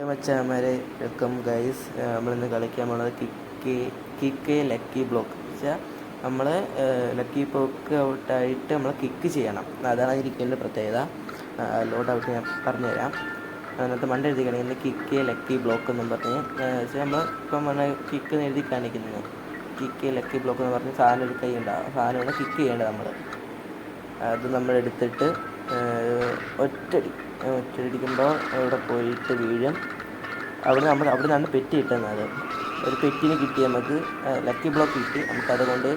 മച്ചാന്മാരെ welcome guys. നമ്മളിന്ന് കളിക്കാൻ പോകുന്നത് കിക്ക് ലക്കി ബ്ലോക്ക് വെച്ചാൽ നമ്മൾ ലക്കി ബ്ലോക്ക് ഔട്ടായിട്ട് നമ്മൾ കിക്ക് ചെയ്യണം. അതാണ് ഇരിക്കേണ്ട പ്രത്യേകത. ലോഡ് ഔട്ട് ഞാൻ പറഞ്ഞുതരാം. അതിനകത്ത് മണ്ട എഴുതി കാണിക്കുന്നത് കിക്ക് ലക്കി ബ്ലോക്ക് എന്നും പറഞ്ഞ് വെച്ചാൽ നമ്മൾ ഇപ്പം കിക്ക് എഴുതി കാണിക്കുന്നത് കിക്ക് ലക്കി ബ്ലോക്ക് എന്ന് പറഞ്ഞ് സാധനം ഒരു കൈ ഉണ്ടാകും. സാധനം കിക്ക് ചെയ്യേണ്ടത് അത് നമ്മളെടുത്തിട്ട് ഒറ്റയടിക്കുമ്പോൾ അവിടെ പോയിട്ട് വീഴും. അവിടെ നിന്നാണ് പെറ്റി കിട്ടുന്നത്. ഒരു പെറ്റിന് കിട്ടി നമുക്ക് ലക്കി ബ്ലോക്ക് കിട്ടി. നമുക്കതുകൊണ്ട്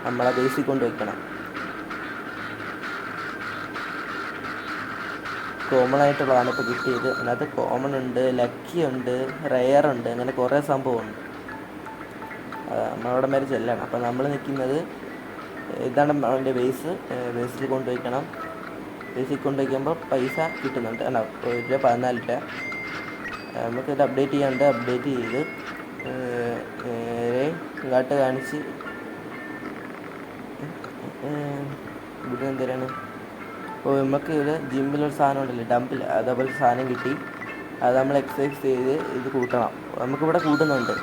നമ്മളെ ബേസിൽ കൊണ്ട് വയ്ക്കണം. കോമൺ ആയിട്ടുള്ളതാണ് ഇപ്പോൾ കിട്ടിയത്. അതിനകത്ത് കോമൺ ഉണ്ട്, ലക്കി ഉണ്ട്, റെയർ ഉണ്ട്, അങ്ങനെ കുറേ സംഭവമുണ്ട്. നമ്മളവിടെ വരെ ചെല്ലണം. അപ്പോൾ നമ്മൾ നിൽക്കുന്നത് ഇതാണ് അവൻ്റെ ബേസിൽ കൊണ്ടുവയ്ക്കണം. ബേസിൽ കൊണ്ടുവയ്ക്കുമ്പോൾ പൈസ കിട്ടുന്നുണ്ട്. അല്ല, രൂപ 14 രൂപ. നമുക്കിത് അപ്ഡേറ്റ് ചെയ്യാണ്ട് അപ്ഡേറ്റ് ചെയ്ത് ഇങ്ങോട്ട് കാണിച്ച് ഇവിടെ എന്തരാണ് നമുക്ക് ഇവിടെ ജിമ്മിലൊരു സാധനം ഉണ്ടല്ലോ, ഡംപിൽ, അതേപോലെ സാധനം കിട്ടി. അത് നമ്മൾ എക്സസൈസ് ചെയ്ത് ഇത് കൂട്ടണം. നമുക്കിവിടെ കൂട്ടുന്നുണ്ട്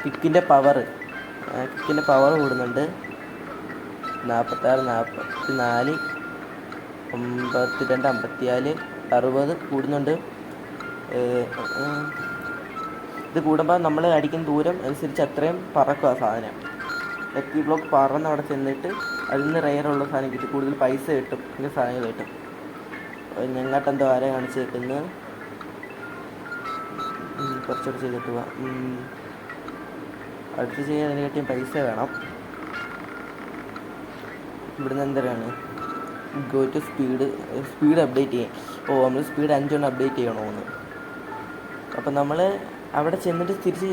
കിക്കിൻ്റെ പവർ കൂടുന്നുണ്ട്. 46, 44, 52, 54, 60 കൂടുന്നുണ്ട്. ഇത് കൂടുമ്പോൾ നമ്മൾ അടിക്കുന്ന ദൂരം അനുസരിച്ച് അത്രയും പറക്കും ആ സാധനം. ലക്കി ബ്ലോക്ക് പറന്ന് അവിടെ ചെന്നിട്ട് അതിൽ നിന്ന് റെയറുള്ള സാധനം കിട്ടും. കൂടുതൽ പൈസ കിട്ടും, ഇങ്ങനെ സാധനങ്ങൾ കിട്ടും. ഞങ്ങട്ടെന്തോ ആരെ കാണിച്ച് കിട്ടുന്നത് കുറച്ചുകൂടെ ചെയ്തിട്ട് പോവാം. അടുത്ത് ചെയ്യാൻ അതിന് കിട്ടിയ പൈസ വേണം. ഇവിടുന്ന് എന്തരാണ് ഗോ ടു സ്പീഡ് അപ്ഡേറ്റ് ചെയ്യാം. നമ്മൾ സ്പീഡ് 5 അപ്ഡേറ്റ് ചെയ്യണമെന്ന്. അപ്പം നമ്മൾ അവിടെ ചെന്നിട്ട് തിരിച്ച്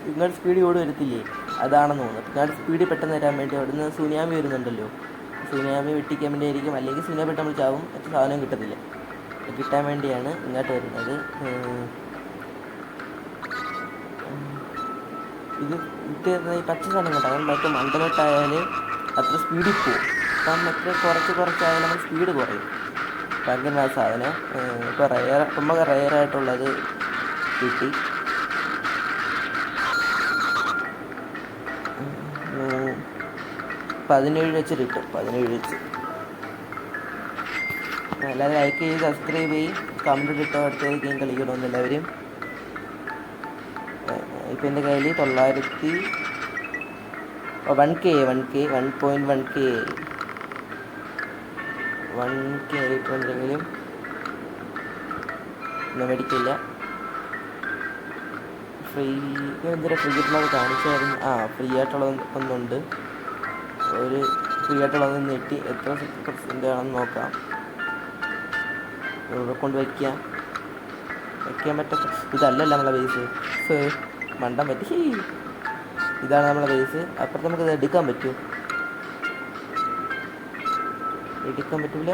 നിങ്ങളുടെ സ്പീഡ് ഓടി വരത്തില്ലേ, അതാണെന്ന് തോന്നുന്നു. നിങ്ങളുടെ സ്പീഡിൽ പെട്ടെന്ന് തരാൻ വേണ്ടി അവിടുന്ന് സുനാമി വരുന്നുണ്ടല്ലോ, സുനാമി വെട്ടിക്കാൻ വേണ്ടി ആയിരിക്കും. അല്ലെങ്കിൽ സുനാമി പെട്ടെന്ന് നമ്മൾ ചാവും, മറ്റു സാധനം കിട്ടത്തില്ല. കിട്ടാൻ വേണ്ടിയാണ് ഇങ്ങോട്ട് വരുന്നത്. ഇത് ഈ പച്ച സാധനം കേട്ടോ. അത് മറ്റേ മണ്ടലോട്ടായാൽ അത്ര സ്പീഡിൽ പോകും. അപ്പം മറ്റേ കുറച്ചായാലും നമ്മൾ സ്പീഡ് കുറയും. ഭയങ്കര സാധനം. ഇപ്പോൾ നമുക്ക് റെയറായിട്ടുള്ളത് കിട്ടി. 17 വെച്ച് കിട്ടും. 17 വെച്ച്. എല്ലാവരും ലൈക്ക് ചെയ്ത് സബ്സ്ക്രൈബ് ചെയ്യും, കമൻറ്റ് ഇട്ടോ. അടുത്ത ഗെയിം കളിക്കണമെന്ന് എല്ലാവരും. ഇപ്പം എൻ്റെ കയ്യിൽ 1.1K ആയിട്ടുണ്ടെങ്കിലും ഒന്നും മേടിക്കില്ല. ഫ്രീ കിട്ടുന്നത് കാണിച്ചായിരുന്നു. ഫ്രീ ആയിട്ടുള്ളത് ഒന്നുണ്ട്. ഒരു ഫ്രീ ആയിട്ടുള്ളത് നെറ്റി എത്ര % ആണെന്ന് നോക്കാം. ഇവിടെ കൊണ്ട് വയ്ക്കാൻ പറ്റത്ത ഇതല്ലല്ലോ നമ്മളെ ബേസ്. മണ്ടൻ പറ്റി. ഇതാണ് നമ്മളെ ബേസ്. അപ്പുറത്ത് നമുക്കിത് എടുക്കാൻ പറ്റുമോ? എടുക്കാൻ പറ്റില്ല.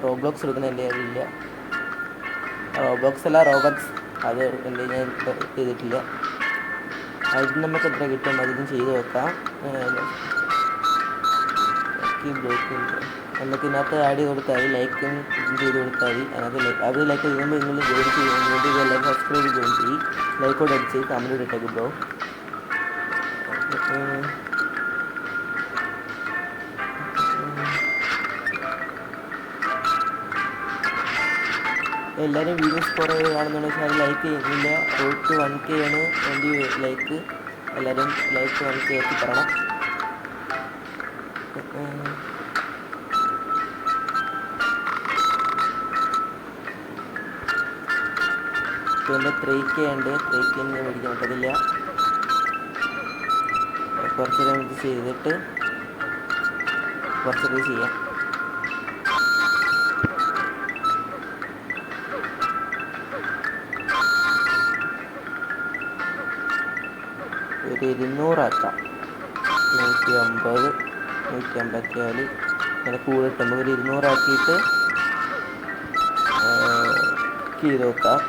റോബ്ലോക്സ് എടുക്കുന്ന എൻ്റെ കയ്യിലില്ല. റോബ്ലോക്സ് അല്ല, റോബക്സ്. അത് എൻ്റെ ഞാൻ ചെയ്തിട്ടില്ല. അതിന് നമുക്ക് എത്ര കിട്ടും അതിനും ചെയ്ത് നോക്കാം. ബ്ലോക്ക് നമുക്ക് ഇതിനകത്ത് ആഡ് ചെയ്ത് കൊടുത്താൽ മതി. ലൈക്കും ചെയ്ത് കൊടുത്താൽ മതി. അത് ലൈക്ക് ചെയ്യുമ്പോൾ നിങ്ങൾ ജോയിൻ ചെയ്യാൻ വേണ്ടി എല്ലാവരും സബ്സ്ക്രൈബ് ജോയിൻ ചെയ്യും. ലൈക്കോട് അടിച്ച് കമൻറ്റ് ഇട്ടേക്ക് ബ്രോ. എല്ലാവരും വീഡിയോസ് കുറേ കാണുന്നുണ്ട്, പക്ഷേ അത് ലൈക്ക് ചെയ്യുന്നില്ല. 1K ആണ് എൻ്റെ ലൈക്ക്. എല്ലാവരും ലൈക്ക് 1K ആക്കി തരണം. ഇപ്പോൾ എൻ്റെ 3K ഉണ്ട്. 3K മേടിക്കാൻ പറ്റത്തില്ല. കുറച്ചേരം ഇത് ചെയ്തിട്ട് കുറച്ചൊക്കെ ചെയ്യാം. ഒരു 200 ആക്കാം. 150, 154 അങ്ങനെ കൂടെ ഇട്ടുമ്പോൾ ഒരു 200 ആക്കിയിട്ട് ചെയ്ത് നോക്കാം.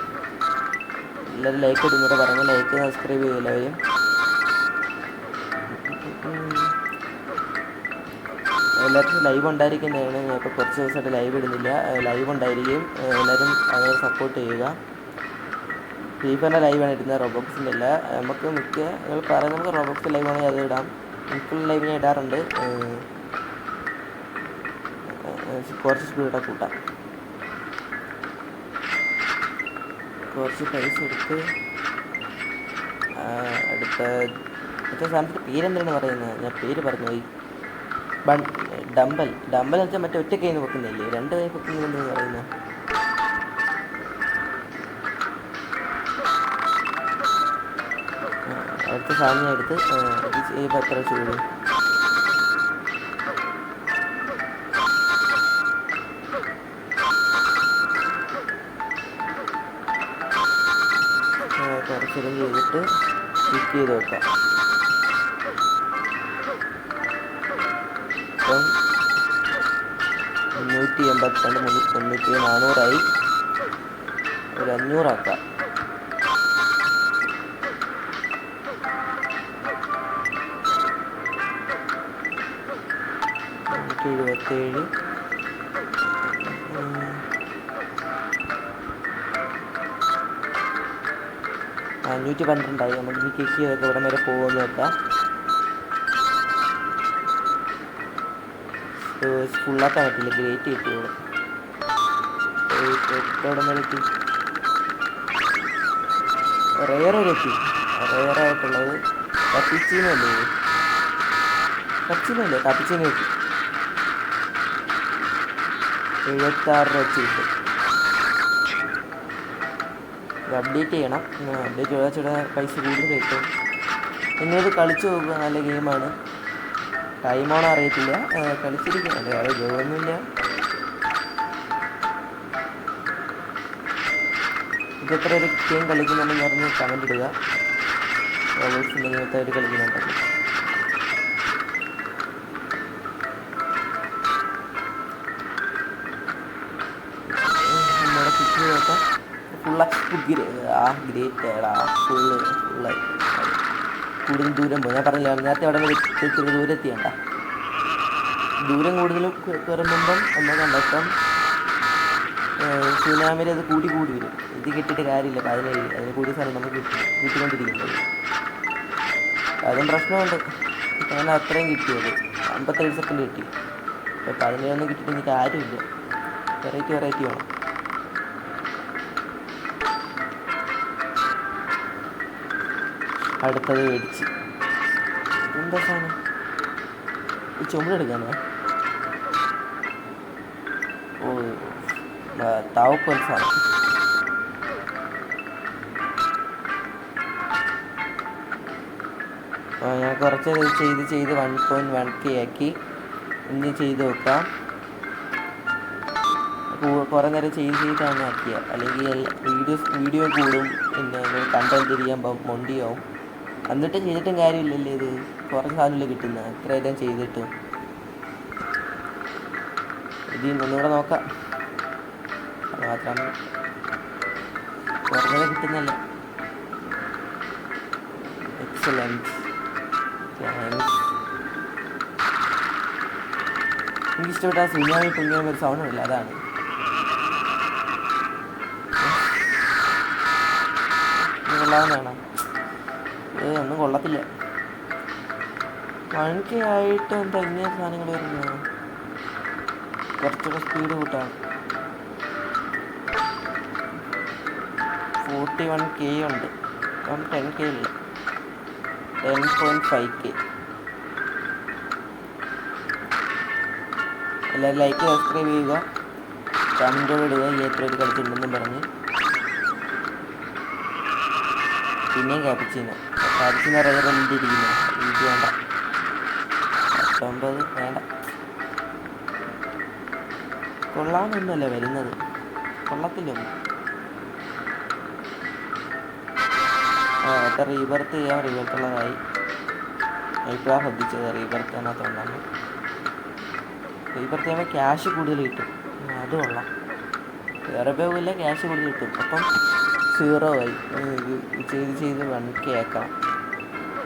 എല്ലാവരും ലൈക്ക് ഇടുന്നൂടെ പറയുമ്പോൾ ലൈക്ക് സബ്സ്ക്രൈബ് ചെയ്യും എല്ലാവരും. എല്ലാവർക്കും ലൈവ് ഉണ്ടായിരിക്കുന്നതാണ്. ഞാൻ ഇപ്പോൾ കുറച്ച് ദിവസമായിട്ട് ലൈവ് ഇടുന്നില്ല. ലൈവ് ഉണ്ടായിരിക്കും. എല്ലാവരും അങ്ങനെ സപ്പോർട്ട് ചെയ്യുക. ഫ്രീ ഫയറിൻ്റെ ലൈവാണ് ഇടുന്നത്, റോബോക്സിൻ്റെ അല്ല. നമുക്ക് നിങ്ങൾ പറയുന്നത് നമുക്ക് റോബോക്സ് ലൈവ് ആണെങ്കിൽ അത് ഇടാം. എനിക്കുള്ള ലൈവ് ഞാൻ ഇടാറുണ്ട്. കുറച്ച് സ്പീഡൊക്കെ കൂട്ടാം. കുറച്ച് പൈസ എടുത്ത് അടുത്ത സാധനത്തിൻ്റെ പേരെന്താണ് പറയുന്നത്? ഞാൻ പേര് പറഞ്ഞു പോയി. ഡമ്പൽ എന്ന് വെച്ചാൽ മറ്റേ ഒറ്റ കൈ വെക്കുന്നില്ലേ, 2 കൈ വെക്കുന്നില്ലെന്ന് പറയുന്നത്. അടുത്ത സാധനം എടുത്ത് ചെയ്യുമ്പോൾ എത്ര ചൂടും. കുറച്ചെല്ലാം ചെയ്തിട്ട് ക്ലിക്ക് ചെയ്ത് വെക്കാം. ഇപ്പം 382, 390, 400ആയി. ഒരു 500 ആക്കാം. $77, 512ആയി. നമുക്ക് ഈ ക്ലിക്ക് ചെയ്തൊക്കെ ഇവിടെ വരെ പോകുമെന്ന് നോക്കാം. ഫുള്ളാക്കാൻ പറ്റില്ല, ഗ്രേറ്റ് കിട്ടിയോളൂ. എവിടെ വരെ എത്തി? റെയർ വരെ എത്തി. റെയറായിട്ടുള്ളത് കപ്പിച്ചീനല്ലേ? കപ്പിച്ചീന കിട്ടി. 76 വെച്ച് കിട്ടും. ഇത് അപ്ഡേറ്റ് ചെയ്യണം. അപ്ഡേറ്റ് ചെയ്താൽ ചില പൈസ കൂടുതൽ കിട്ടും. നിങ്ങളിത് കളിച്ച് നോക്കുക, നല്ല ഗെയിമാണ്. ടൈമാണോ അറിയത്തില്ല, കളിച്ചിരിക്കുന്നുണ്ട്. അത് ഗെയിമൊന്നുമില്ല. ഇതെത്ര ഒരു ഗെയിം കളിക്കുന്നുണ്ടെന്ന് പറഞ്ഞ് കമൻറ്റ് ഇടുക. റോബോട്സിൻ്റെ ഗെയിമത്തായിട്ട് കളിക്കുന്നുണ്ടല്ലോ. നമ്മുടെ കിക്ക് നോക്കാം. ഫുള്ളായി കൂടുതൽ ദൂരം പോകും. ഞാൻ പറഞ്ഞില്ല, നേരത്തെ അവിടെ ചെറിയ ദൂരം എത്തിയണ്ട. ദൂരം കൂടുതലും കയറുമ്പം നമ്മൾ കണ്ടെത്താം. സുനാമിയിൽ അത് കൂടി വരും. ഇത് കിട്ടിയിട്ട് കാര്യമില്ല. 17 അതിന് കൂടിയ സ്ഥലം നമുക്ക് കിട്ടിക്കൊണ്ടിരിക്കുന്നത്. അതും പ്രശ്നമുണ്ട്. അങ്ങനെ അത്രയും കിട്ടിയത് 57 സെക്കൻഡ് കിട്ടി. ഇപ്പോൾ 17 കിട്ടിയിട്ട് എനിക്ക് കാര്യമില്ല. വെറൈറ്റി വേണം. അടുത്തത് മേടിച്ച് എന്താ സാധനം? ഈ ചുമടെടുക്കാനാ? ഓ, താവക്കോൽ സാധനം. ഞാൻ കുറച്ച് ചെയ്ത് 1.1K ആക്കി. ഇനി ചെയ്ത് നോക്കാം. കുറേ നേരം ചെയ്താണ് ആക്കിയ, അല്ലെങ്കിൽ വീഡിയോ കൂടും. പിന്നെ കണ്ടന്റ് ചെയ്യാൻ മൊണ്ടിയാവും. എന്നിട്ട് ചെയ്തിട്ടും കാര്യമില്ലല്ലേ. ഇത് കുറച്ച് സാധനമല്ലേ കിട്ടുന്നത്, ഇത്രയെല്ലാം ചെയ്തിട്ടും. ഇത് ഒന്നുകൂടെ നോക്കാം. അത് മാത്രം കുറഞ്ഞത് കിട്ടുന്നല്ല. എക്സലൻറ്റ്, എനിക്കിഷ്ടപ്പെട്ട ആ സുനാമി പൊങ്ങിയ ഒരു സൗണ്ട് ഇല്ല, അതാണ്. കൊള്ളാവുന്നതാണ്. ഒന്നും കൊള്ളത്തില്ല. 1K ആയിട്ട് എന്താ ഇങ്ങനെ സാധനങ്ങൾ വരുന്നത്? കുറച്ചുകൂടെ സ്പീഡ് കൂട്ടാം. 41K ഉണ്ട്. ഇപ്പം 10K ഇല്ല, 10.5K. എല്ലാവരും ലൈക്ക് സബ്സ്ക്രൈബ് ചെയ്യുക, കമൻറ്റോട് ഇടുക ഈ എത്ര പേര് കളിച്ചിട്ടുണ്ടെന്നും പറഞ്ഞ്. പിന്നെയും ക്യാപിച്ചിനോ റെയറിലിരിക്കുന്നു. ഇത് വേണ്ട, 19 വേണ്ട. കൊള്ളാമെന്നല്ല വരുന്നത്, കൊള്ളത്തില്ലൊന്നും. എത്ര റീബർത്ത് ചെയ്യാം. റീബർത്തുള്ളതായി ഇപ്പോഴാണ് ശ്രദ്ധിച്ചത്. റീബർത്ത് അതിനകത്തുണ്ടാകും. റീബർത്ത് ചെയ്യുമ്പോൾ ക്യാഷ് കൂടുതൽ കിട്ടും, അത് കൊള്ളാം. വേറെ പോകില്ല, ക്യാഷ് കൂടുതൽ കിട്ടും. അപ്പം 0 ആയി. ചെയ്ത് 1K ആക്കാം.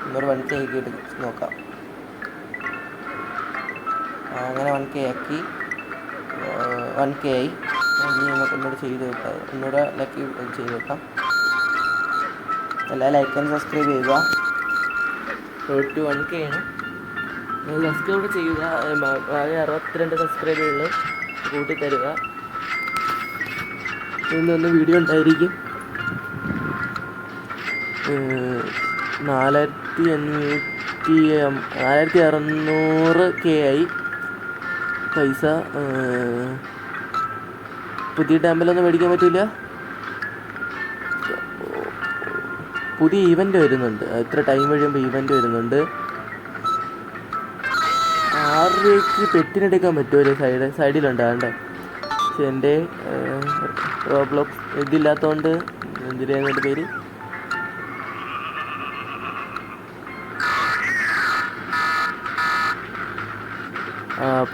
ഇന്നൊരു 1K ആക്കിയിട്ട് നോക്കാം. അങ്ങനെ 1K ആക്കി. 1K ആയി. ഇനി നമുക്ക് എന്നോട് ചെയ്ത് വെക്കാം, ഒന്നുകൂടെ ലക്കി ചെയ്ത് വെക്കാം. എല്ലാ ലൈക്ക് ആൻഡ് സബ്സ്ക്രൈബ് ചെയ്യുക. 1K ആണ്. സബ്സ്ക്രൈബ് ചെയ്യുക. ആകെ 62 സബ്സ്ക്രൈബുകൾ കൂട്ടി തരിക. ഇന്നൊന്ന് വീഡിയോ ഉണ്ടായിരിക്കും. 4600K ആയി പൈസ. പുതിയ ഡാമ്പിലൊന്നും മേടിക്കാൻ പറ്റില്ല. പുതിയ ഈവൻ്റ് വരുന്നുണ്ട്. ഇത്ര ടൈം കഴിയുമ്പോൾ ഈവൻ്റ് വരുന്നുണ്ട്. 6 രൂപയ്ക്ക് പെറ്റിനെടുക്കാൻ പറ്റുമോ? സൈഡിലുണ്ടാകണ്ടേ. പക്ഷെ എൻ്റെ റോബ്ലോക്സ് ഇതില്ലാത്തതുകൊണ്ട് എന്തിനായിരുന്നു പേര്,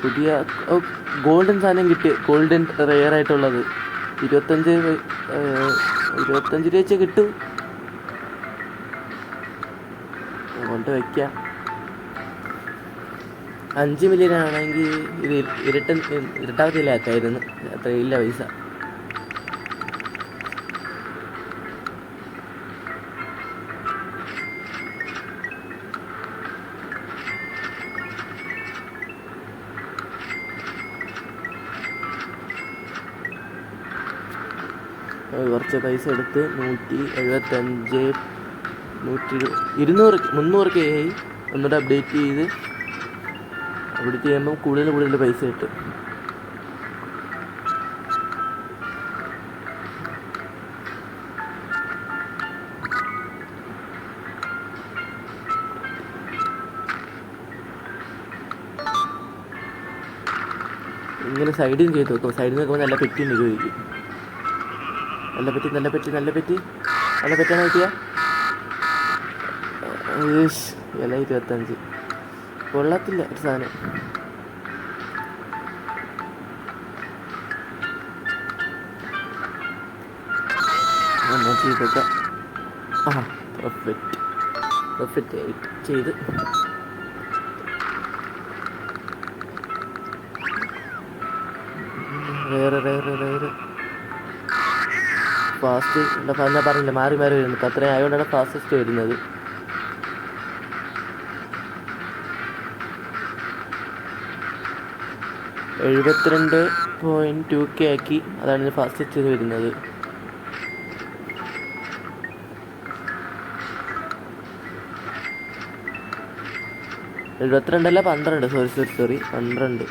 പുതിയ ഗോൾഡൻ സാധനം കിട്ടി. ഗോൾഡൻ റെയർ ആയിട്ടുള്ളത് 25 രൂപ വെച്ച് കിട്ടും. കൊണ്ട് വയ്ക്കാം. 5 മില്യൺ ആണെങ്കിൽ ഇത് ഇരട്ടാവത്തില്ലാക്കായിരുന്നു. അത്രയില്ല പൈസ. കുറച്ച് പൈസ എടുത്ത് 175 300K ആയി. ഒന്നുകൂടെ അപ്ഡേറ്റ് ചെയ്ത് ചെയ്യുമ്പോൾ കൂടുതൽ പൈസ കിട്ടും. ഇങ്ങനെ സൈഡിൽ ചെയ്ത് നോക്കും. സൈഡിൽ നോക്കുമ്പോൾ നല്ല പെറ്റി ഉപയോഗിക്കും. നല്ല പെറ്റാണ് കിട്ടിയ. 25 കൊള്ളത്തില്ല ഒരു സാധനം. ചെയ്തൊക്കെ പെർഫെക്റ്റ് ആയിട്ട് ചെയ്ത്. വേറെ ഫാസ്റ്റ് ഞാൻ പറഞ്ഞില്ല, മാറി വരുന്നു. ഇപ്പം അത്രയും ആയതുകൊണ്ടാണ് ഫാസ്റ്റസ്റ്റ് വരുന്നത്. $72.2K ആക്കി. അതാണ് ഫാസ്റ്റസ്റ്റ് വരുന്നത്. $72 12. സോറി 12.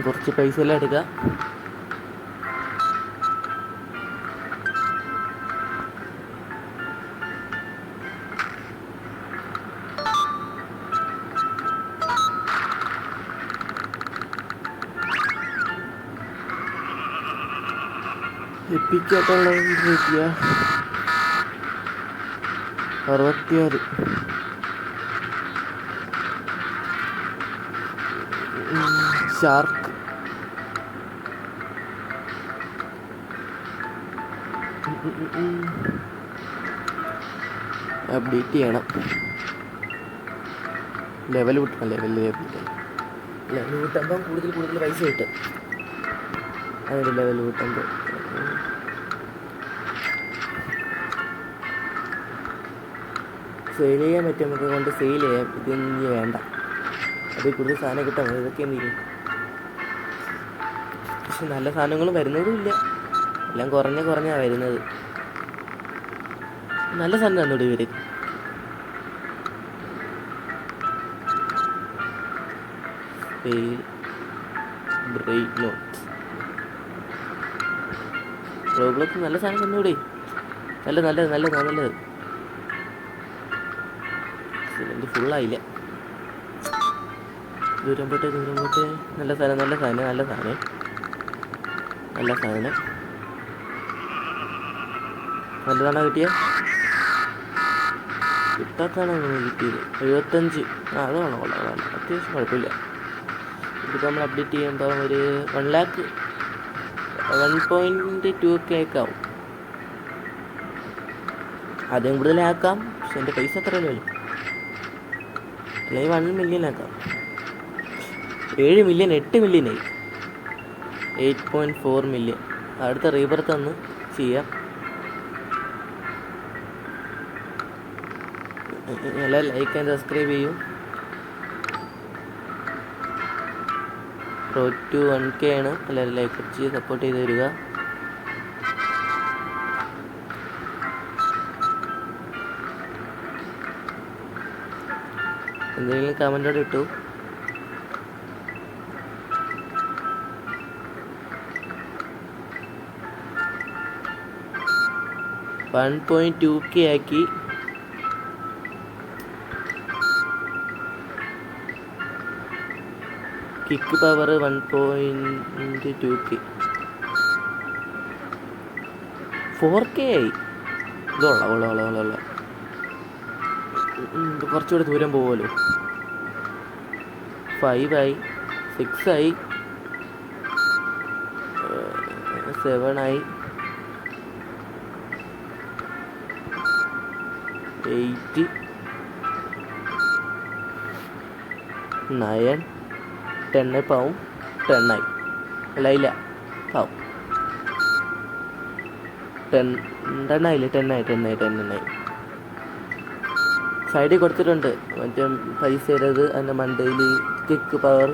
കുറച്ച് പൈസ എല്ലാം എടുക്കുക. എപ്പിക്കായിട്ടുള്ള 66. ഷാർക്ക് അപ്ഡേറ്റ് ചെയ്യണം. ലെവൽ കൂട്ടുമ്പം കൂടുതൽ പൈസ കിട്ടും. അതൊരു ലെവൽ കൂട്ടുമ്പോൾ സെയിൽ ചെയ്യാൻ പറ്റും. നമുക്ക് കൊണ്ട് സെയിൽ ചെയ്യാം. ഇതൊന്നും വേണ്ട. അതിൽ കൂടുതൽ സാധനം കിട്ടാൻ മതി. ഇതൊക്കെ എന്തെങ്കിലും. പക്ഷെ നല്ല സാധനങ്ങളും വരുന്നതും ഇല്ല. എല്ലാം കുറഞ്ഞാണ് വരുന്നത്. നല്ല സാധനം തന്നോട് ഇവർ. റോബ്ലോക്സ് നല്ല സാധനം തന്നൂടെ. നല്ലത്. ഫുള്ളായില്ല. ദൂരം പോട്ടെ. നല്ല സാധനം. നല്ലതാണോ കിട്ടിയ? കിട്ടാത്താണ് കിട്ടിയത് 75. അത് കൊള്ളാം, അത്യാവശ്യം കുഴപ്പമില്ല. ഇതിപ്പോൾ നമ്മൾ അപ്ഡേറ്റ് ചെയ്യുമ്പോൾ ഒരു 1.2K ആവും. ആദ്യം കൂടുതലാക്കാം, പക്ഷെ എൻ്റെ പൈസ അത്രയല്ലോ, അല്ലെങ്കിൽ 1 മില്യൺ ആക്കാം. 7 മില്യൺ 8 മില്യനായി. 8.4 മില്യൺ. അടുത്ത റീബർത്ത് ഒന്ന് ചെയ്യാം. എല്ലാം ലൈക്ക് ആൻഡ് സബ്സ്ക്രൈബ് ചെയ്യും. റോഡ് ടു 1K ആണ്. എല്ലാവരും ലൈക്ക് അടിച്ച് സപ്പോർട്ട് ചെയ്ത് തരിക. എന്തെങ്കിലും കമൻറ്റോടെ ഇട്ടു. $1.2K ആക്കി. Kick power 1.2K. 4K ആയി. ഇതുള്ള കുറച്ചുകൂടെ ദൂരം പോകുമല്ലോ. 5 ആയി, 6 ആയി, 7 ആയി, 8, 9, 10 പാവും. 10 ആയി. ഇല്ല പാവും. 10 ആയില്ലേ? 10 ആയി. സൈഡിൽ കൊടുത്തിട്ടുണ്ട് മറ്റേ പൈസ ഇടത്, അതിൻ്റെ മണ്ടയിൽ കിക്ക് പവർ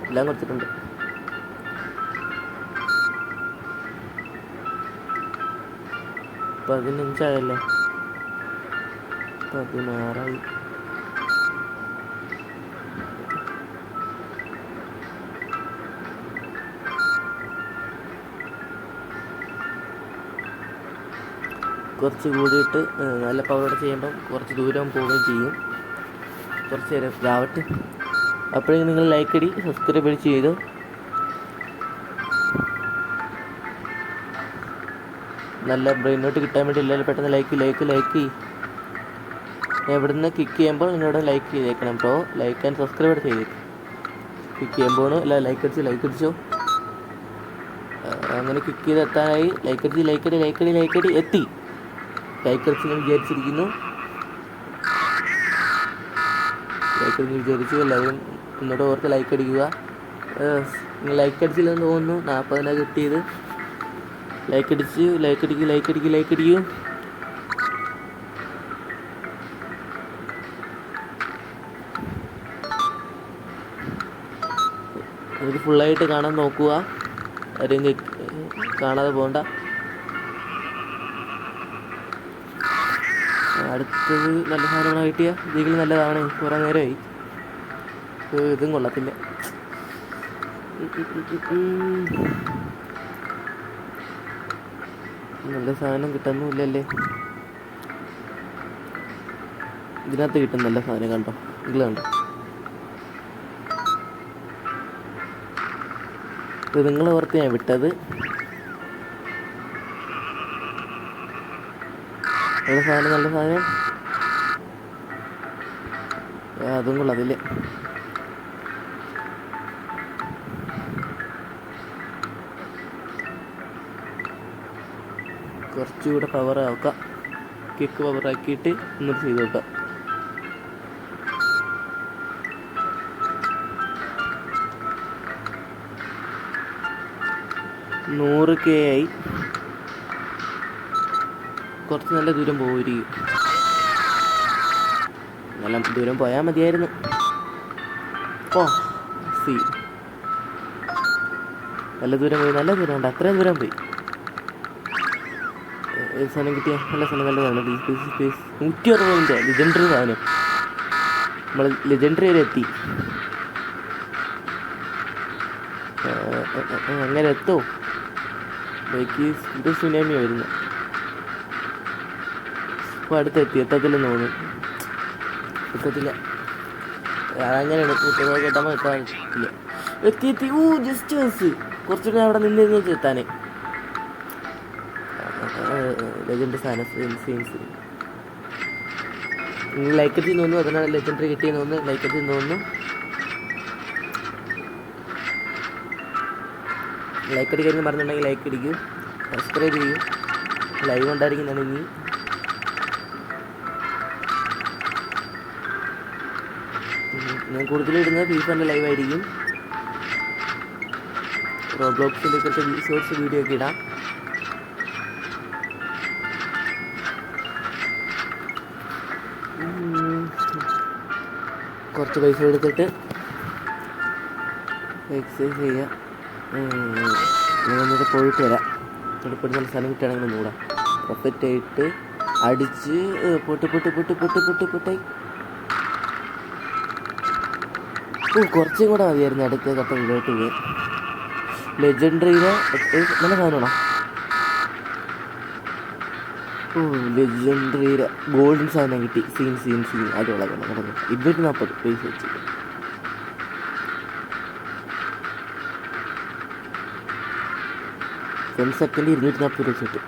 എല്ലാം കൊടുത്തിട്ടുണ്ട്. പതിനഞ്ചായല്ലേ? 16 കുറച്ച് കൂടിയിട്ട് നല്ല പവറോടെ ചെയ്യുമ്പം കുറച്ച് ദൂരം പോവുകയും ചെയ്യും. കുറച്ച് നേരം ഇതാവട്ടെ. അപ്പോഴേക്കും നിങ്ങൾ ലൈക്ക് അടി, സബ്സ്ക്രൈബ് ചെയ്തു. നല്ല ബ്രെയിനോട്ട് കിട്ടാൻ വേണ്ടി എല്ലാവരും പെട്ടെന്ന് ലൈക്ക് എവിടുന്ന് കിക്ക് ചെയ്യുമ്പോൾ നിങ്ങളോട് ലൈക്ക് ചെയ്തേക്കണം. അപ്പോൾ ലൈക്ക് ആൻഡ് സബ്സ്ക്രൈബ് ചെയ്തേക്കും. കിക്ക് ചെയ്യുമ്പോൾ എല്ലാം ലൈക്ക് അടിച്ചോ. അങ്ങനെ കിക്ക് ചെയ്ത് എത്താനായി. ലൈക്ക് അടി എത്തി. ലൈക്ക് അടിച്ച് വിചാരിച്ചിരിക്കുന്നു. എല്ലാവരും എന്നോട് ഓർത്ത് ലൈക്ക് അടിക്കുക. നിങ്ങൾ ലൈക്ക് അടിച്ചില്ലെന്ന് തോന്നുന്നു. 40 കിട്ടിയത്. ലൈക്ക് അടിക്കൂ. ഇത് ഫുള്ളായിട്ട് കാണാൻ നോക്കുക. ആരെയും കാണാതെ പോകണ്ട. അടുത്തത് നല്ല സാധനമാണ് കിട്ടിയ. ഇതിൽ നല്ലതാണ്. കുറേ നേരമായി. ഇതും കൊള്ളത്തില്ല. നല്ല സാധനം കിട്ടുന്നില്ലല്ലേ. ഇതിനകത്ത് കിട്ടും നല്ല സാധനം. കണ്ടോ? ഇത് നിങ്ങളെ ഓർത്ത് ഞാൻ വിട്ടത്. നല്ല സാധനം. അതും കൊള്ളതില്ലേ. കുറച്ചുകൂടെ പവർ ആക്കാം. കിക്ക് പവർ ആക്കിയിട്ട് ഒന്നും ചെയ്ത് നോക്കാം. $100K ആയി. കുറച്ച് നല്ല ദൂരം പോയിരിക്കും. നല്ല ദൂരം പോയാൽ മതിയായിരുന്നു. നല്ല ദൂരം ഉണ്ട്. അത്രയും ദൂരം പോയി. സാധനം കിട്ടിയ നല്ലതാണ്. 160 ലെജൻഡറി സാധനം. നമ്മൾ ലെജൻഡറി വരെ എത്തി. അങ്ങനെ എത്തോ? ഇത് സുനാമി വരുന്നു. അപ്പോൾ എത്തത്തില്ലെന്ന് തോന്നുന്നു. എത്തത്തില്ല. അതങ്ങനെയാണ്. കുട്ടികളെ കേട്ടാൽ എത്താൻ എത്തി. Just miss. കുറച്ചുകൂടെ അവിടെ നിന്ന് എത്താനേ. ലെജൻഡ് സാധനം സീൻസ്. ലൈക്ക് അടിച്ച് തോന്നുന്നു, അതിനാണ് ലെജൻഡറി കിട്ടിയെന്ന് തോന്നുന്നു. ലൈക്ക് അടിച്ച് തോന്നുന്നു. ലൈക്ക് അടിക്കാൻ പറഞ്ഞിട്ടുണ്ടെങ്കിൽ ലൈക്ക് അടിക്കും, സബ്സ്ക്രൈബ് ചെയ്യും. ലൈവ് ഉണ്ടായിരിക്കുന്നതാണ് ഇനി. ഞാൻ കൂടുതലിടുന്നത് ഫീഫറിൻ്റെ ലൈവ് ആയിരിക്കും. റോബ്ലോക്സിൻ്റെ കുറച്ച് ഷോർട്സ് വീഡിയോ ഒക്കെ ഇടാം. കുറച്ച് പൈസ എടുത്തിട്ട് എക്സസൈസ് ചെയ്യാം. ഞാനൊന്നിട്ട് പോയിട്ട് വരാം. ഇവിടെ നല്ല സ്ഥലം കിട്ടുകയാണെങ്കിൽ ഒന്നുകൂടാ പെർഫെക്റ്റ് ആയിട്ട് അടിച്ച് പൊട്ടി കുറച്ചും കൂടെ മതിയായിരുന്നു അടുത്ത ഘട്ടത്തിലോട്ട് പോയി. ലെജൻഡറിയിലെ നല്ല സാധനമാണോ? ലെജൻഡറിയിലെ ഗോൾഡൻ സാധനം കിട്ടി. സീൻ അതുള്ള കിടന്നു 240 പൈസ വെച്ച്. സെക്കൻഡ് 240 രൂപ വെച്ചിട്ട്.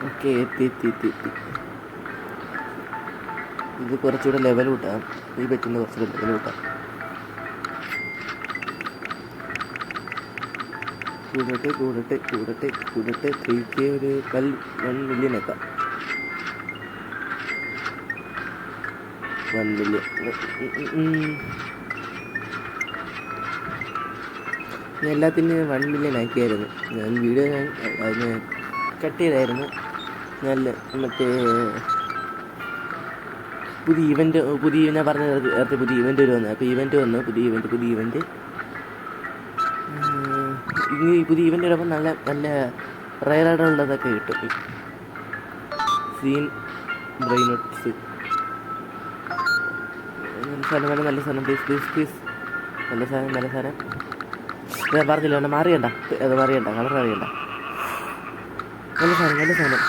ഓക്കെ, എത്തി. ഇത് കുറച്ചുകൂടെ ലെവൽ കൂട്ടാം. ഈ പറ്റുന്ന കുറച്ചുകൂടെ ലെവൽ കൂട്ടാം. കൂടട്ടെ 3K ഒരു 1 മില്യൺ ആക്കാം. 1 മില്യൺ. ഞാൻ എല്ലാത്തിനും 1 മില്യൺ ആക്കിയായിരുന്നു. ഞാൻ വീഡിയോ അതിന് കട്ട് ചെയ്തായിരുന്നു. നല്ല മറ്റേ പുതിയ ഇവൻറ്റ് ഞാൻ പറഞ്ഞ നേരത്തെ പുതിയ ഇവൻറ്റ് വന്നു. അപ്പോൾ ഇവൻറ്റ് വന്നു, പുതിയ ഇവൻറ്റ് ഇനി പുതിയ ഇവൻറ്റ് വരുമ്പോൾ നല്ല റയറായിട്ടുള്ളതൊക്കെ കിട്ടും. സീൻ ബ്രെയിനോട്ട്സ് നല്ല സാധനം പ്ലീസ് നല്ല സാധനം ഞാൻ പറഞ്ഞില്ല, വേണ്ട മാറിയണ്ട, അത് മാറിയണ്ട, കളർ അറിയണ്ട. നല്ല സാധനം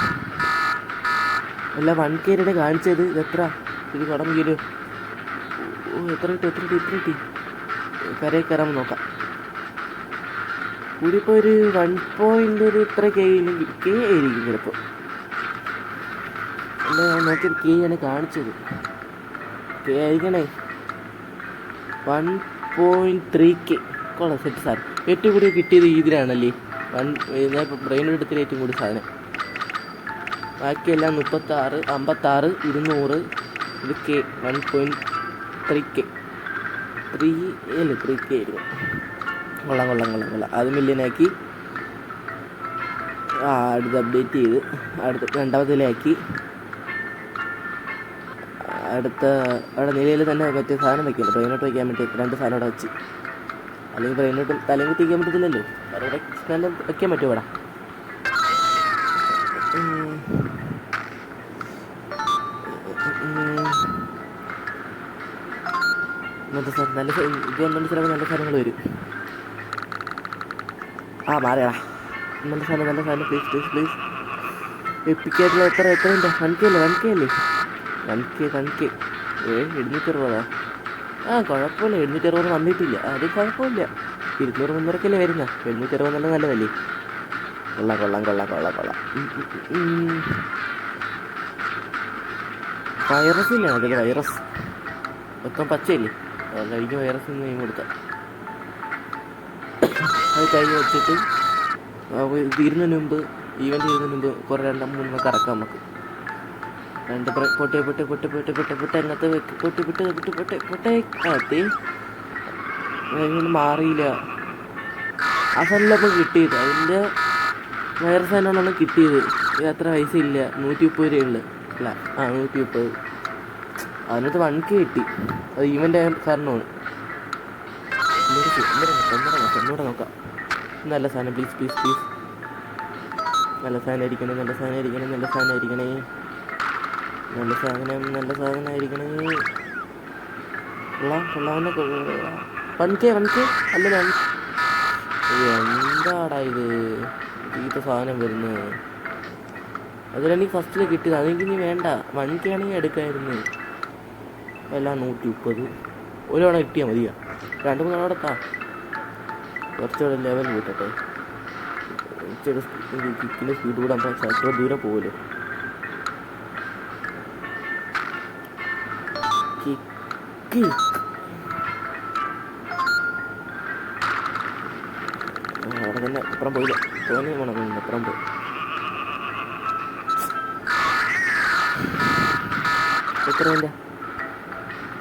അല്ല. 1K കാണിച്ചത് എത്ര? ഇത് കടമെങ്കില് എത്ര കിട്ടി? കരയിൽ കയറാൻ നോക്കാം. കൂടിപ്പോൾ ഒരു 1 ഇത്ര K ആയിരിക്കും ചിലപ്പോൾ. അല്ല, നോക്കിയത് K ആണ് കാണിച്ചത്. K ആയിരിക്കണേ 1.3K. കൊള്ളാം, സെറ്റ് സാധനം. ഏറ്റവും കൂടുതൽ കിട്ടിയത് ഇതിലാണല്ലേ. ഞാൻ ഇപ്പോൾ ബ്രെയിൻ എടുത്തിട്ട് ഏറ്റവും കൂടുതൽ സാധനം. ബാക്കിയെല്ലാം 36, 56, 200. ഇത് K 1.3K 3K ആയിരുന്നു. കൊള്ളാം. അത് മില്യനാക്കി. അടുത്ത് അപ്ഡേറ്റ് ചെയ്ത് രണ്ടാമതിലാക്കി. അവിടെ നിലയിൽ തന്നെ മറ്റേ സാധനം വയ്ക്കില്ല, ബ്രെയിനോട്ട് വയ്ക്കാൻ വേണ്ടി 2 സാധനം അവിടെ വെച്ച്. അല്ലെങ്കിൽ ബ്രെയിനോട്ട് തലയും കുത്തിക്കാൻ പറ്റത്തില്ലല്ലോ. അവിടെ നല്ല വയ്ക്കാൻ പറ്റുമോ? ഇവിടെ നല്ല ഇത് വന്നുകൊണ്ട് ചിലപ്പോൾ നല്ല സാധനങ്ങൾ വരും. മാറിയാ നല്ല സാധനം പ്ലീസ്. എപ്പിക്കായിട്ടുള്ള എത്ര ഉണ്ട്? 1K അല്ലേ? 1K 760. കുഴപ്പമില്ല. 760 വന്നിട്ടില്ല. അത് കുഴപ്പമില്ല. 200-300 വരുന്ന 760 നല്ലതല്ലേ. കൊള്ളാം. വൈറസില്ല, അതിൽ വൈറസ് മൊത്തം പച്ചയല്ലേ. കഴിഞ്ഞ വൈറസ് നെയിം കൊടുത്താൽ അത് കഴിഞ്ഞ് വെച്ചിട്ട് തീരുന്നതിന് മുമ്പ്, ഈവൻറ്റ് ചെയ്യുന്നതിന് മുമ്പ് കുറേ 2-3 കറക്കാം നമുക്ക്. 2 പൊട്ടി അങ്ങനത്തെ പൊട്ടി മാറിയില്ല. ആ സാധനമൊക്കെ കിട്ടിയത് അതിൻ്റെ വൈറസ് സാധനമാണ് കിട്ടിയത്. അത്ര പൈസ ഇല്ല, 130 രൂപയുള്ളു. അല്ല 130. അതിനകത്ത് 1K കിട്ടി. അത് ഈവൻ്റ് ആയ കാരണമാണ്. ഒന്നുകൂടെ നോക്കാം. നല്ല സാധനം പ്ലീസ്. നല്ല സാധനം ആയിരിക്കണേ. കൊള്ളാവുന്ന 1K അല്ല. എന്താടാ ഇത് ഈത്തെ സാധനം വരുന്നത്? അതിലെനിക്ക് ഫസ്റ്റിൽ കിട്ടിയത്. അതെനിക്ക് ഇനി വേണ്ട. 1K ആണെങ്കിൽ എടുക്കാമായിരുന്നു. എല്ലാം 130. ഒരു തവണ കിട്ടിയാൽ മതിയാ. 2-3 തവണ എടുത്താ കുറച്ചുകൂടെ ലെവൽ കൂട്ടട്ടെ. കിക്കിൻ്റെ സ്പീഡ് കൂടാൻ അത്ര ദൂരം പോകുമല്ലോ. കിക്ക്. അവിടെ തന്നെ അപ്പുറം പോയില്ല, തോന്നി വേണം അപ്പുറം പോയി. എത്ര വേണ്ട?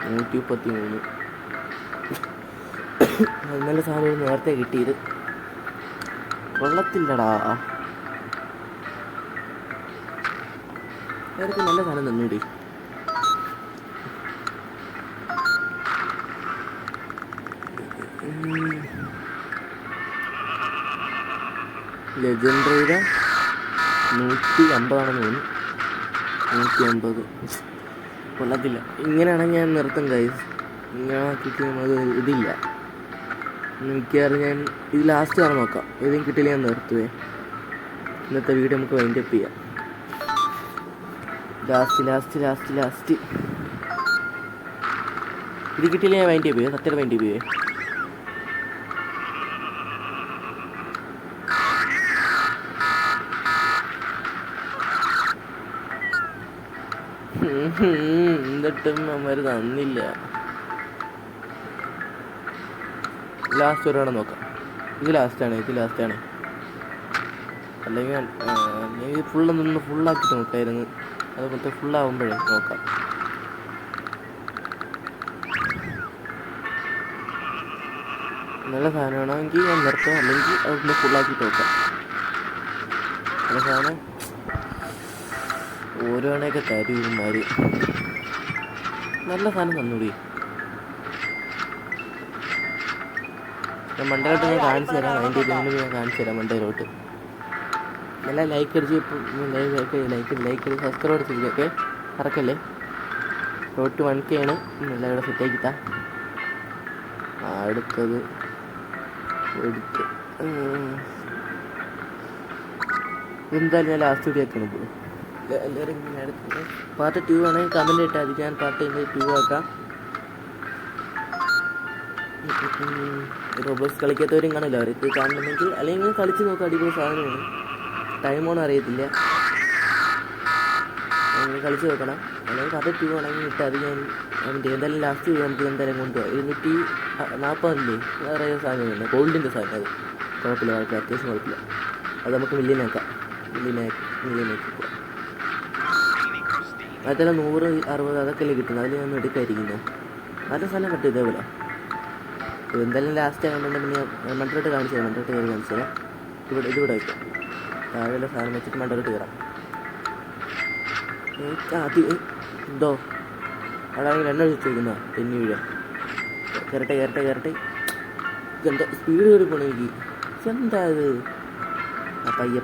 133. നല്ല സാധനം നേരത്തെ കിട്ടിയത് കൊള്ളത്തില്ലടാ. നേരത്തെ നല്ല സാധനം തന്നൂടി. ലെജൻഡറിയുടെ 150 ആണെന്ന് തോന്നുന്നു. 150 കൊള്ളത്തില്ല. ഇങ്ങനെയാണെങ്കിൽ ഞാൻ നിർത്തും ഗൈസ്. ഇങ്ങനെ ആക്കിയിട്ട് നമുക്ക് ഇതില്ല. മിക്കവാറും ഞാൻ ഇത് ലാസ്റ്റ് ആണ് നോക്കാം. ഏതും കിട്ടില്ല ഞാൻ നിർത്തുവേ. ഇന്നത്തെ വീഡിയോ നമുക്ക് വൈൻഡപ്പ് ചെയ്യാം. ലാസ്റ്റ് ഇത് കിട്ടിയില്ല ഞാൻ വൈൻഡപ്പ് ചെയ്യേ. സത്യം വൈൻഡപ്പ് ചെയ്യേ. എന്നിട്ടും അമ്മ തന്നില്ല. ലാസ്റ്റ് ഒരാളെ നോക്കാം. ഇത് ലാസ്റ്റാണ്. അല്ലെങ്കിൽ ഫുള്ളാക്കിയിട്ട് നോക്കായിരുന്നു. അത് മൊത്തം ഫുള്ളാവുമ്പോഴേ നോക്കാം. നല്ല സാധനമാണെങ്കിൽ ഞാൻ നിർത്താം, അല്ലെങ്കിൽ അതൊന്ന് ഫുള്ളാക്കിയിട്ട് നോക്കാം. നല്ല സാധനം ഓരോണയൊക്കെ തരുമാര്. നല്ല സാധനം തന്നൂടി. ഞാൻ മണ്ടയിലോട്ട് ഞാൻ കാണിച്ചു തരാം. അതിൻ്റെ ഇതിൽ ഞാൻ കാണിച്ചു തരാം മണ്ടയിലോട്ട്. നല്ല ലൈക്ക് അടിച്ച് ലൈക്ക് സബ്സ്ക്രൈബ് ചെയ്തൊക്കെ മറക്കല്ലേ. റോട്ട് 1K ആണ്. എല്ലാം ഇവിടെ സെറ്റാക്കിത്താ. അടുത്തത് എന്തായാലും ഞാൻ ലാസ്റ്റ് വീഡിയോ ആക്കണം. ഇപ്പോൾ എല്ലാവരും ഇങ്ങനെ അടുത്തത് പാർട്ട് 2 ആണെങ്കിൽ കമൻറ്റ് ഇട്ടാൽ മതി. ഞാൻ പാർട്ട് 2 ആക്കാം. റോബോട്സ് കളിക്കാത്തവരും കാണില്ല. അവർക്ക് കാണണമെങ്കിൽ അല്ലെങ്കിൽ കളിച്ച് നോക്കാം. അടിപൊളി സാധനമാണ്. ടൈമോണോ അറിയത്തില്ല. അങ്ങനെ കളിച്ച് നോക്കണം. അല്ലെങ്കിൽ പാർട്ട് 2 ആണെങ്കിൽ ഇട്ട് അത് ഞാൻ അതിൻ്റെ എന്തായാലും ലാസ്റ്റ് നമുക്ക് എന്തായാലും കൊണ്ടുപോകാം. 240 വേറെ സാധനമില്ല. ഗോൾഡിൻ്റെ സാധനം. അത് കുഴപ്പമില്ല. അത്യാവശ്യം കുഴപ്പമില്ല. അത് നമുക്ക് മില്യനാക്കാം. മില്യനാക്കി പോകാം. അതെല്ലാം 100, 60 അതൊക്കെ അല്ലേ കിട്ടുന്നത്. അതിൽ ഞാൻ എടുക്കാതിരിക്കുന്നത്. നല്ല സാധനം കിട്ടും ഇതേപോലെ. എന്തായാലും ലാസ്റ്റ് ആണെന്നുണ്ടെങ്കിൽ ഞാൻ മണ്ടോട്ട് കാണിച്ചു തരാം. മണ്ടോട്ട് കയറി കാണിച്ചു തരാം. ഇതിവിടെ വയ്ക്കാം. താഴെയുള്ള സാധനം വെച്ചിട്ട് മണ്ടോട്ട് കയറാം. എന്തോ അതാണെങ്കിൽ എണ്ണ ഒഴിച്ച് വയ്ക്കുന്ന തെന്നി വീഴ. കയറട്ടെ. എന്താ സ്പീഡ് കയറി പോണേ എനിക്ക്. എന്താ ഇത്? പയ്യ.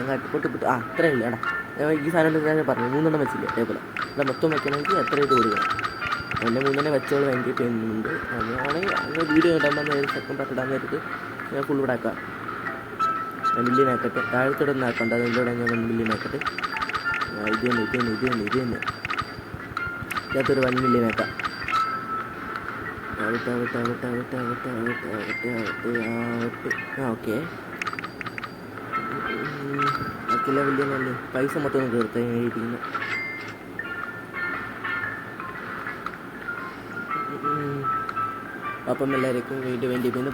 അങ്ങോട്ട് പൊട്ട്. അത്രയും ഇല്ല. എടാ ഈ സാധനം ഞാൻ പറഞ്ഞു 3 വെച്ചില്ലേ. അതേപോലെ ഇവിടെ മൊത്തം വെക്കണമെങ്കിൽ എത്ര ഇത് കൊടുക്കണം. എന്നെ 3 വെച്ചോളം വേണ്ടി ചെയ്യുന്നുണ്ട്. അങ്ങനെയാണെങ്കിൽ അങ്ങനെ വീഡിയോ ഇടാൻ സെക്കൻഡ് പാർട്ട് ഇടാൻ നേരത്ത് ഞാൻ ഫുൾ ഇവിടെ ആക്കാം. ഞാൻ മില്യനാക്കട്ടെ. താഴത്തോടൊന്നും ആക്കണ്ട. അതിലൂടെ ഞാൻ മില്യനാക്കട്ടെ. ഇത് തന്നെ ഇതിനകത്തൊരു 1 മില്യനാക്കാം. ഓക്കെ. ബാക്കിയുള്ള വലിയ നല്ല പൈസ മൊത്തം തീർത്താൻ വേണ്ടിയിരിക്കുന്നു. അപ്പം എല്ലാവർക്കും വീഡിയോ വേണ്ടി